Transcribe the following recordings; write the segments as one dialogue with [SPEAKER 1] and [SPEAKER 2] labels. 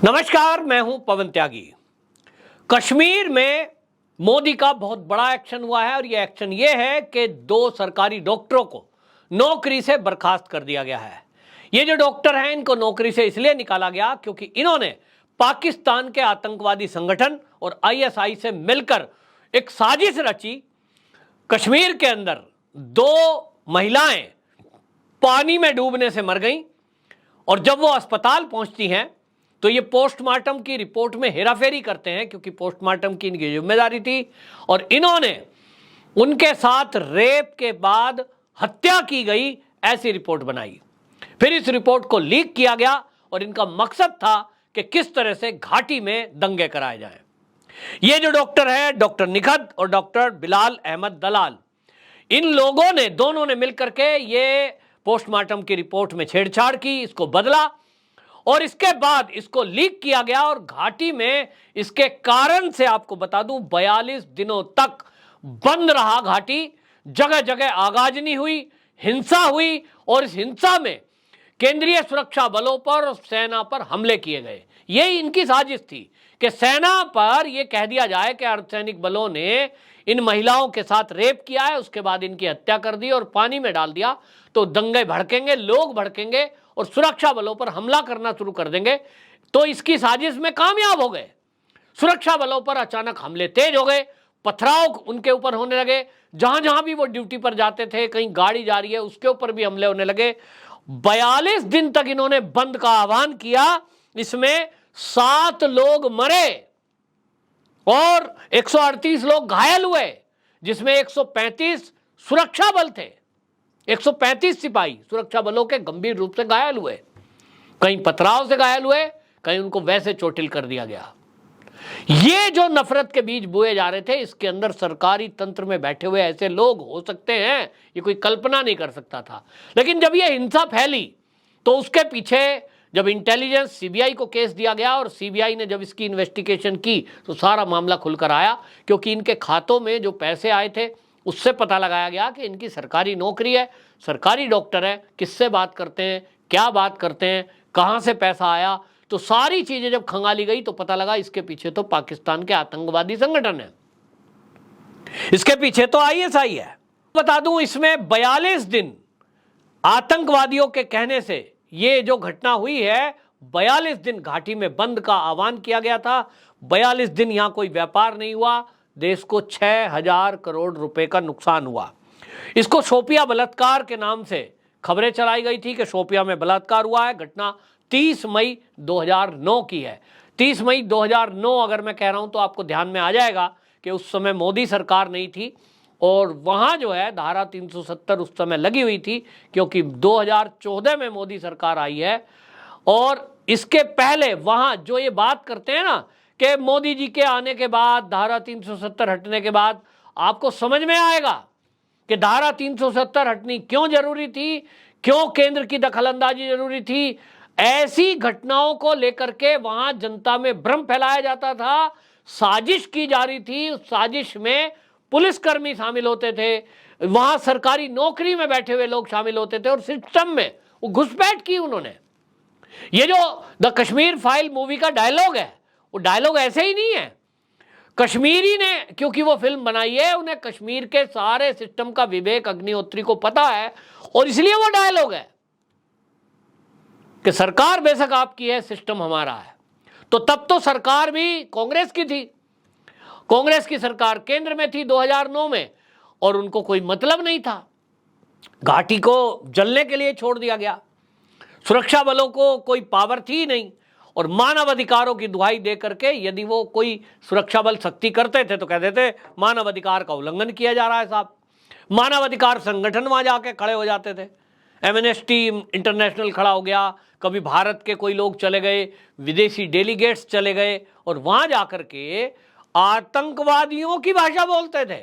[SPEAKER 1] नमस्कार, मैं हूं पवन त्यागी। कश्मीर में मोदी का बहुत बड़ा एक्शन हुआ है और यह एक्शन यह है कि 2 सरकारी डॉक्टरों को नौकरी से बर्खास्त कर दिया गया है। ये जो डॉक्टर हैं इनको नौकरी से इसलिए निकाला गया क्योंकि इन्होंने पाकिस्तान के आतंकवादी संगठन और आईएसआई से मिलकर एक साजिश रची। कश्मीर के अंदर 2 महिलाएं पानी में डूबने से मर गईं और जब वो अस्पताल पहुंचती हैं तो ये पोस्टमार्टम की रिपोर्ट में हेराफेरी करते हैं क्योंकि पोस्टमार्टम की इनकी जिम्मेदारी थी और इन्होंने उनके साथ रेप के बाद हत्या की गई ऐसी रिपोर्ट बनाई। फिर इस रिपोर्ट को लीक किया गया और इनका मकसद था कि किस तरह से घाटी में दंगे कराए जाएं। ये जो डॉक्टर है, डॉक्टर निखत और डॉक्टर बिलाल अहमद दलाल, इन लोगों ने दोनों ने मिलकर के ये पोस्टमार्टम की रिपोर्ट में छेड़छाड़ की, इसको बदला और इसके बाद इसको लीक किया गया और घाटी में इसके कारण से आपको बता दूं 42 दिनों तक बंद रहा घाटी। जगह जगह आगाजनी हुई, हिंसा हुई और इस हिंसा में केंद्रीय सुरक्षा बलों पर और सेना पर हमले किए गए। यही इनकी साजिश थी कि सेना पर यह कह दिया जाए कि अर्धसैनिक बलों ने इन महिलाओं के साथ रेप किया है, उसके बाद इनकी हत्या कर दी और पानी में डाल दिया तो दंगे भड़केंगे, लोग भड़केंगे और सुरक्षा बलों पर हमला करना शुरू कर देंगे। तो इसकी साजिश में कामयाब हो गए। सुरक्षा बलों पर अचानक हमले तेज हो गए, पथराव उनके ऊपर होने लगे। जहां जहां भी वो ड्यूटी पर जाते थे, कहीं गाड़ी जा रही है उसके ऊपर भी हमले होने लगे। 42 दिन तक इन्होंने बंद का आह्वान किया। इसमें 7 लोग मरे और 138 लोग घायल हुए, जिसमें 135 सुरक्षा बल थे। 135 सिपाही सुरक्षा बलों के गंभीर रूप से घायल हुए, कहीं पथराव से घायल हुए, कहीं उनको वैसे चोटिल कर दिया गया। ये जो नफरत के बीज बोए जा रहे थे, इसके अंदर सरकारी तंत्र में बैठे हुए ऐसे लोग हो सकते हैं, ये कोई कल्पना नहीं कर सकता था। लेकिन जब ये हिंसा फैली तो उसके पीछे जब इंटेलिजेंस सीबीआई को केस दिया गया और सीबीआई ने जब इसकी इन्वेस्टिगेशन की तो सारा मामला खुलकर आया, क्योंकि इनके खातों में जो पैसे आए थे उससे पता लगाया गया कि इनकी सरकारी नौकरी है, सरकारी डॉक्टर है, किससे बात करते हैं, क्या बात करते हैं, कहां से पैसा आया। तो सारी चीजें जब खंगाली गई तो पता लगा इसके पीछे तो पाकिस्तान के आतंकवादी संगठन है, इसके पीछे तो आईएसआई है। बता दूं, इसमें 42 दिन आतंकवादियों के कहने से ये जो घटना हुई है, 42 दिन घाटी में बंद का आह्वान किया गया था। 42 दिन यहां कोई व्यापार नहीं हुआ, देश को 6000 करोड़ रुपए का नुकसान हुआ। इसको शोपिया बलात्कार के नाम से खबरें चलाई गई थी कि शोपिया में बलात्कार हुआ है। घटना 30 मई 2009 की है। 30 मई 2009 अगर मैं कह रहा हूं तो आपको ध्यान में आ जाएगा कि उस समय मोदी सरकार नहीं थी और वहां जो है धारा 370 उस समय लगी हुई थी, क्योंकि 2014 में मोदी सरकार आई है। और इसके पहले वहां जो ये बात करते हैं ना कि मोदी जी के आने के बाद, धारा 370 हटने के बाद, आपको समझ में आएगा कि धारा 370 हटनी क्यों जरूरी थी, क्यों केंद्र की दखलंदाजी जरूरी थी। ऐसी घटनाओं को लेकर के वहां जनता में भ्रम फैलाया जाता था, साजिश की जा रही थी। उस साजिश में पुलिसकर्मी शामिल होते थे, वहां सरकारी नौकरी में बैठे हुए लोग शामिल होते थे और सिस्टम में वो घुसपैठ की उन्होंने। ये जो द कश्मीर फाइल मूवी का डायलॉग है, वो डायलॉग ऐसे ही नहीं है। कश्मीरी ने, क्योंकि वो फिल्म बनाई है, उन्हें कश्मीर के सारे सिस्टम का विवेक अग्निहोत्री को पता है और इसलिए वो डायलॉग है कि सरकार बेशक आपकी है, सिस्टम हमारा है। तो तब तो सरकार भी कांग्रेस की थी, कांग्रेस की सरकार केंद्र में थी 2009 में और उनको कोई मतलब नहीं था। घाटी को जलने के लिए छोड़ दिया गया, सुरक्षा बलों को कोई पावर थी नहीं और मानव अधिकारों की दुहाई दे करके यदि वो कोई सुरक्षा बल सख्ती करते थे तो कहते थे मानव अधिकार का उल्लंघन किया जा रहा है साहब। मानव अधिकार संगठन वहां जाके खड़े हो जाते थे, एमनेस्टी इंटरनेशनल खड़ा हो गया, कभी भारत के कोई लोग चले गए, विदेशी डेलीगेट्स चले गए और वहां जाकर के आतंकवादियों की भाषा बोलते थे।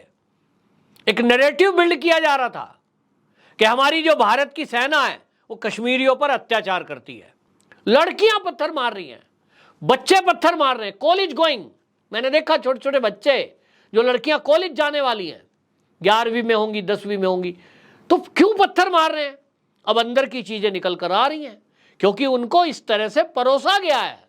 [SPEAKER 1] एक नैरेटिव बिल्ड किया जा रहा था कि हमारी जो भारत की सेना है वो कश्मीरियों पर अत्याचार करती है। लड़कियां पत्थर मार रही हैं, बच्चे पत्थर मार रहे हैं, कॉलेज गोइंग। मैंने देखा छोटे छोटे बच्चे, जो लड़कियां कॉलेज जाने वाली हैं, 11वीं में होंगी, 10वीं में होंगी, तो क्यों पत्थर मार रहे हैं? अब अंदर की चीजें निकल कर आ रही हैं, क्योंकि उनको इस तरह से परोसा गया है।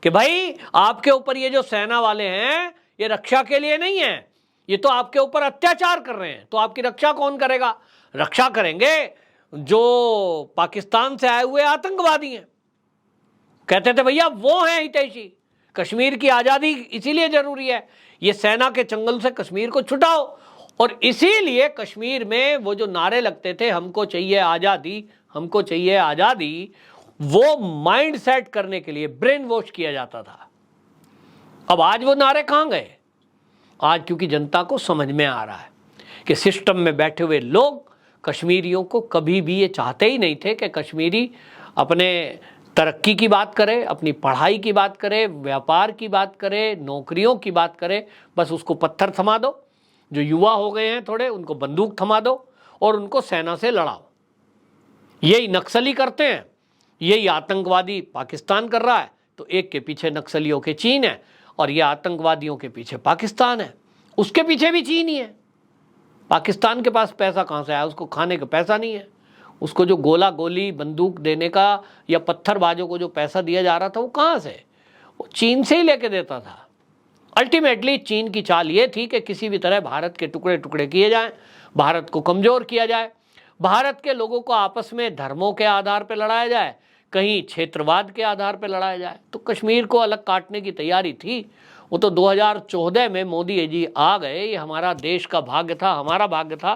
[SPEAKER 1] कि भाई आपके ऊपर ये जो सेना वाले हैं ये रक्षा के लिए नहीं है, ये तो आपके ऊपर अत्याचार कर रहे हैं, तो आपकी रक्षा कौन करेगा? रक्षा करेंगे जो पाकिस्तान से आए हुए आतंकवादी हैं। कहते थे भैया वो हैं हितैषी, कश्मीर की आज़ादी इसीलिए जरूरी है, ये सेना के चंगुल से कश्मीर को छुटाओ। और इसीलिए कश्मीर में वो जो नारे लगते थे हमको चाहिए आज़ादी, हमको चाहिए आज़ादी, वो माइंड सेट करने के लिए ब्रेन वॉश किया जाता था। अब आज वो नारे कहाँ गए? आज क्योंकि जनता को समझ में आ रहा है कि सिस्टम में बैठे हुए लोग कश्मीरियों को कभी भी ये चाहते ही नहीं थे कि कश्मीरी अपने तरक्की की बात करे, अपनी पढ़ाई की बात करे, व्यापार की बात करे, नौकरियों की बात करे। बस उसको पत्थर थमा दो, जो युवा हो गए हैं थोड़े उनको बंदूक थमा दो और उनको सेना से लड़ाओ। यही नक्सली करते हैं, यही आतंकवादी पाकिस्तान कर रहा है। तो एक के पीछे नक्सलियों के चीन है और ये आतंकवादियों के पीछे पाकिस्तान है, उसके पीछे भी चीन ही है। पाकिस्तान के पास पैसा कहाँ से आया? उसको खाने का पैसा नहीं है, उसको जो गोला गोली बंदूक देने का या पत्थरबाजों को जो पैसा दिया जा रहा था वो कहाँ से? वो चीन से ही लेके देता था। अल्टीमेटली चीन की चाल ये थी कि किसी भी तरह भारत के टुकड़े टुकड़े किए जाएं, भारत को कमज़ोर किया जाए, भारत के लोगों को आपस में धर्मों के आधार पर लड़ाया जाए, कहीं क्षेत्रवाद के आधार पर लड़ाया जाए। तो कश्मीर को अलग काटने की तैयारी थी। वो तो 2014 में मोदी जी आ गए, ये हमारा देश का भाग्य था, हमारा भाग्य था।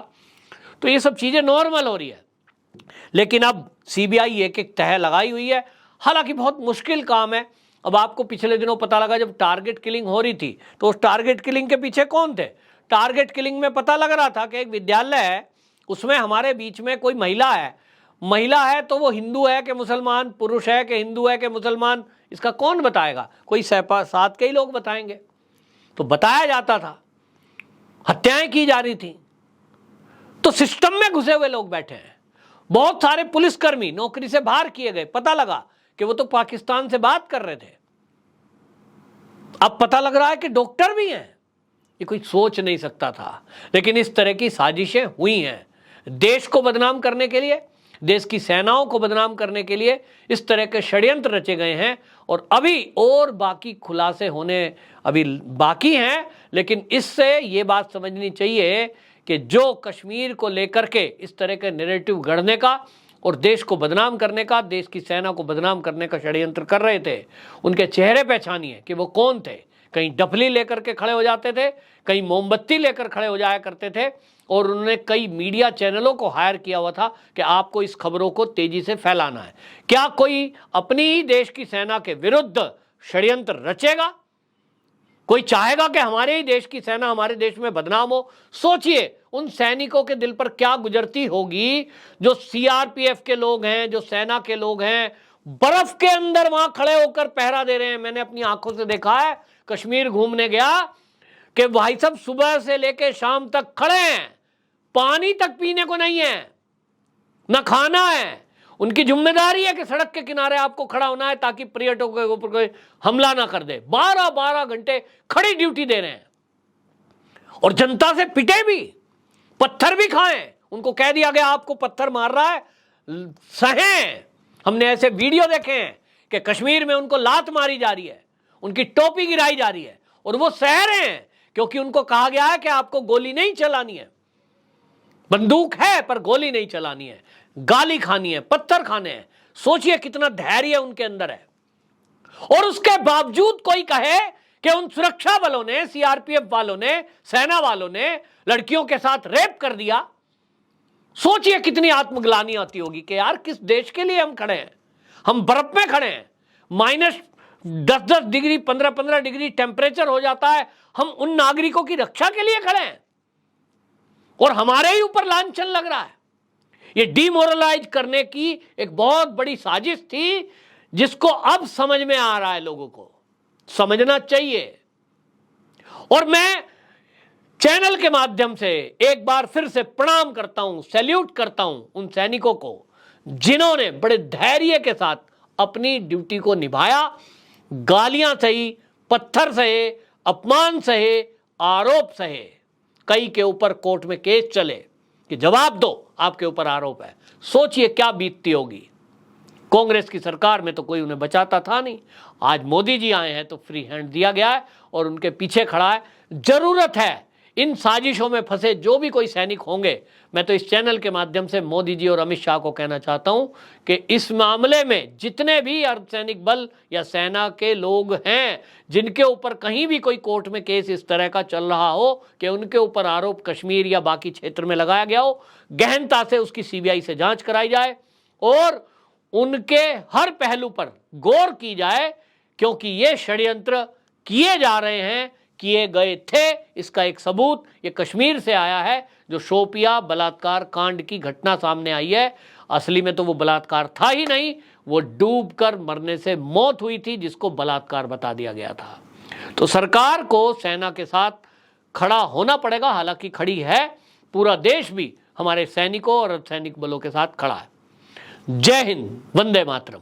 [SPEAKER 1] तो ये सब चीज़ें नॉर्मल हो रही है। लेकिन अब सीबीआई एक एक तह लगाई हुई है, हालांकि बहुत मुश्किल काम है। अब आपको पिछले दिनों पता लगा जब टारगेट किलिंग हो रही थी तो उस टारगेट किलिंग के पीछे कौन थे? टारगेट किलिंग में पता लग रहा था कि एक विद्यालय है, उसमें हमारे बीच में कोई महिला है तो वो हिंदू है कि मुसलमान, पुरुष है कि हिंदू है कि मुसलमान, इसका कौन बताएगा? कोई साथ के ही लोग बताएंगे। तो बताया जाता था, हत्याएं की जा रही थी। तो सिस्टम में घुसे हुए लोग बैठे हैं। बहुत सारे पुलिसकर्मी नौकरी से बाहर किए गए, पता लगा कि वो तो पाकिस्तान से बात कर रहे थे। अब पता लग रहा है कि डॉक्टर भी हैं। ये कोई सोच नहीं सकता था, लेकिन इस तरह की साजिशें हुई हैं देश को बदनाम करने के लिए, देश की सेनाओं को बदनाम करने के लिए इस तरह के षड्यंत्र रचे गए हैं। और अभी और बाकी खुलासे होने अभी बाकी हैं। लेकिन इससे ये बात समझनी चाहिए कि जो कश्मीर को लेकर के इस तरह के नैरेटिव गढ़ने का और देश को बदनाम करने का, देश की सेना को बदनाम करने का षड्यंत्र कर रहे थे, उनके चेहरे पहचानिए कि वो कौन थे। कहीं डफली लेकर के खड़े हो जाते थे, कहीं मोमबत्ती लेकर खड़े हो जाया करते थे, और उन्होंने कई मीडिया चैनलों को हायर किया हुआ था कि आपको इस खबरों को तेजी से फैलाना है। क्या कोई अपनी ही देश की सेना के विरुद्ध षड्यंत्र रचेगा? कोई चाहेगा कि हमारे ही देश की सेना हमारे देश में बदनाम हो? सोचिए उन सैनिकों के दिल पर क्या गुजरती होगी जो सीआरपीएफ के लोग हैं, जो सेना के लोग हैं, बर्फ के अंदर वहां खड़े होकर पहरा दे रहे हैं। मैंने अपनी आंखों से देखा है, कश्मीर घूमने गया, कि भाई साहब सुबह से लेकर शाम तक खड़े हैं, पानी तक पीने को नहीं है, ना खाना है। उनकी जिम्मेदारी है कि सड़क के किनारे आपको खड़ा होना है ताकि पर्यटकों के ऊपर कोई हमला ना कर दे। 12-12 घंटे खड़ी ड्यूटी दे रहे हैं और जनता से पिटे भी, पत्थर भी खाएं। उनको कह दिया गया आपको पत्थर मार रहा है, सहें। हमने ऐसे वीडियो देखे हैं कि कश्मीर में उनको लात मारी जा रही है, उनकी टोपी गिराई जा रही है और वो सह रहे हैं क्योंकि उनको कहा गया है कि आपको गोली नहीं चलानी है, बंदूक है पर गोली नहीं चलानी है, गाली खानी है, पत्थर खाने हैं। सोचिए कितना धैर्य उनके अंदर है। और उसके बावजूद कोई कहे कि उन सुरक्षा बलों ने, सीआरपीएफ वालों ने, सेना वालों ने लड़कियों के साथ रेप कर दिया। सोचिए कितनी आत्मग्लानि आती होगी कि यार किस देश के लिए हम खड़े हैं? हम बर्फ में खड़े हैं, -10-10 डिग्री, 15-15 डिग्री टेम्परेचर हो जाता है, हम उन नागरिकों की रक्षा के लिए खड़े हैं और हमारे ही ऊपर लांछन लग रहा है। ये डिमोरलाइज करने की एक बहुत बड़ी साजिश थी, जिसको अब समझ में आ रहा है, लोगों को समझना चाहिए। और मैं चैनल के माध्यम से एक बार फिर से प्रणाम करता हूं, सैल्यूट करता हूं उन सैनिकों को जिन्होंने बड़े धैर्य के साथ अपनी ड्यूटी को निभाया। गालियां सही, पत्थर सहे, अपमान सहे, आरोप सहे, कई के ऊपर कोर्ट में केस चले कि जवाब दो, आपके ऊपर आरोप है। सोचिए क्या बीतती होगी। कांग्रेस की सरकार में तो कोई उन्हें बचाता था नहीं। आज मोदी जी आए हैं तो फ्री हैंड दिया गया है और उनके पीछे खड़ा है। जरूरत है इन साजिशों में फंसे जो भी कोई सैनिक होंगे, मैं तो इस चैनल के माध्यम से मोदी जी और अमित शाह को कहना चाहता हूं कि इस मामले में जितने भी अर्धसैनिक बल या सेना के लोग हैं जिनके ऊपर कहीं भी कोई कोर्ट में केस इस तरह का चल रहा हो कि उनके ऊपर आरोप कश्मीर या बाकी क्षेत्र में लगाया गया हो, गहनता से उसकी सीबीआई से जांच कराई जाए और उनके हर पहलू पर गौर की जाए, क्योंकि ये षड्यंत्र किए जा रहे हैं, किए गए थे। इसका एक सबूत ये कश्मीर से आया है, जो शोपिया बलात्कार कांड की घटना सामने आई है। असली में तो वो बलात्कार था ही नहीं, वो डूबकर मरने से मौत हुई थी जिसको बलात्कार बता दिया गया था। तो सरकार को सेना के साथ खड़ा होना पड़ेगा, हालांकि खड़ी है। पूरा देश भी हमारे सैनिकों और अर्धसैनिक बलों के साथ खड़ा है। जय हिंद, वंदे मातरम।